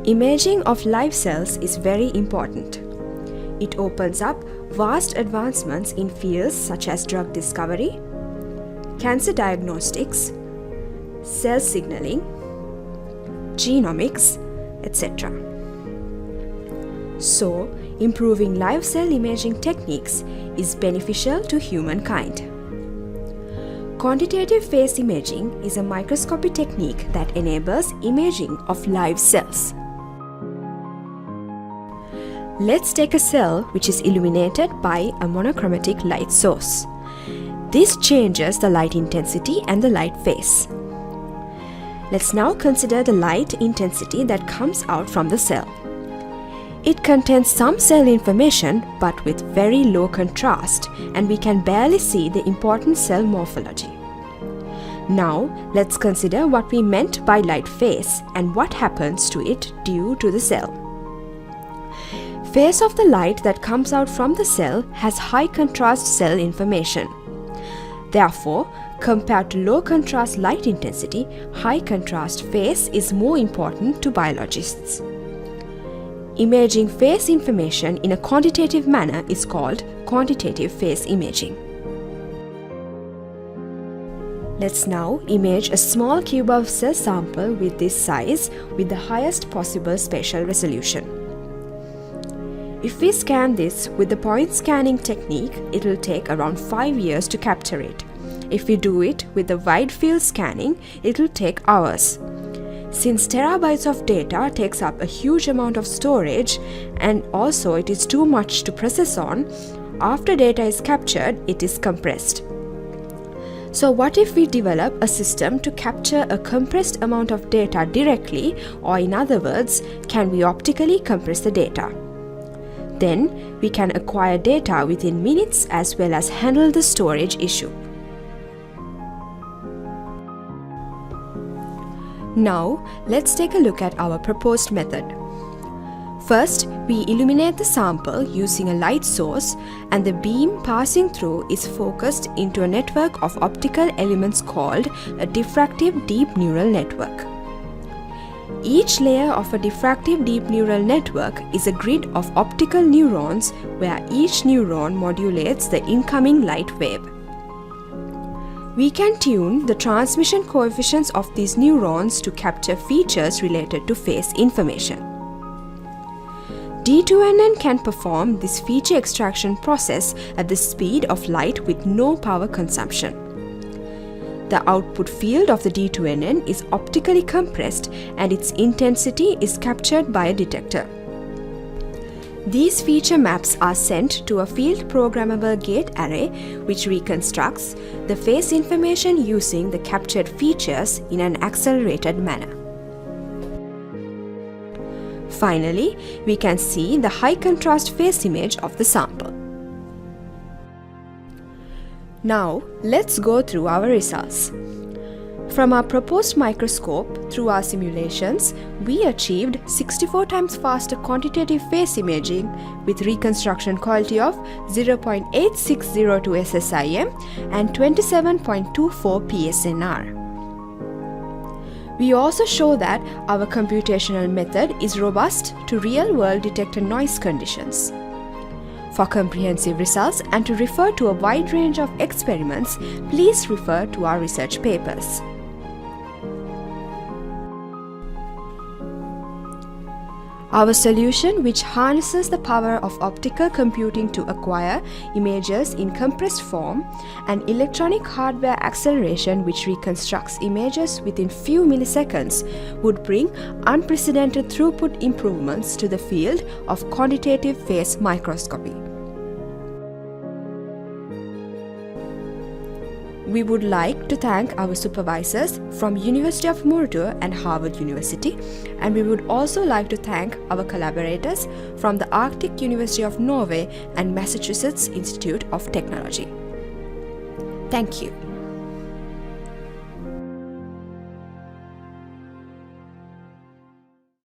Imaging of live cells is very important. It opens up vast advancements in fields such as drug discovery, cancer diagnostics, cell signaling, genomics, etc. So, improving live cell imaging techniques is beneficial to humankind. Quantitative phase imaging is a microscopy technique that enables imaging of live cells. Let's take a cell which is illuminated by a monochromatic light source. This changes the light intensity and the light phase. Let's now consider the light intensity that comes out from the cell. It contains some cell information but with very low contrast, and we can barely see the important cell morphology. Now, let's consider what we meant by light phase and what happens to it due to the cell. Phase of the light that comes out from the cell has high contrast cell information. Therefore, compared to low contrast light intensity, high contrast phase is more important to biologists. Imaging phase information in a quantitative manner is called quantitative phase imaging. Let's now image a small cube of cell sample with this size with the highest possible spatial resolution. If we scan this with the point scanning technique, it will take around 5 years to capture it. If we do it with the wide field scanning, it will take hours. Since terabytes of data takes up a huge amount of storage and also it is too much to process on, after data is captured, it is compressed. So what if we develop a system to capture a compressed amount of data directly, or in other words, can we optically compress the data? Then we can acquire data within minutes as well as handle the storage issue. Now, let's take a look at our proposed method. First, we illuminate the sample using a light source, and the beam passing through is focused into a network of optical elements called a diffractive deep neural network. Each layer of a diffractive deep neural network is a grid of optical neurons where each neuron modulates the incoming light wave. We can tune the transmission coefficients of these neurons to capture features related to phase information. D2NN can perform this feature extraction process at the speed of light with no power consumption. The output field of the D2NN is optically compressed and its intensity is captured by a detector. These feature maps are sent to a field programmable gate array which reconstructs the phase information using the captured features in an accelerated manner. Finally, we can see the high contrast phase image of the sample. Now, let's go through our results. From our proposed microscope through our simulations, we achieved 64 times faster quantitative phase imaging with reconstruction quality of 0.8602 SSIM and 27.24 PSNR. We also show that our computational method is robust to real-world detector noise conditions. For comprehensive results and to refer to a wide range of experiments, please refer to our research papers. Our solution, which harnesses the power of optical computing to acquire images in compressed form, and electronic hardware acceleration which reconstructs images within few milliseconds, would bring unprecedented throughput improvements to the field of quantitative phase microscopy. We would like to thank our supervisors from University of Murdo and Harvard University, and we would also like to thank our collaborators from the Arctic University of Norway and Massachusetts Institute of Technology. Thank you.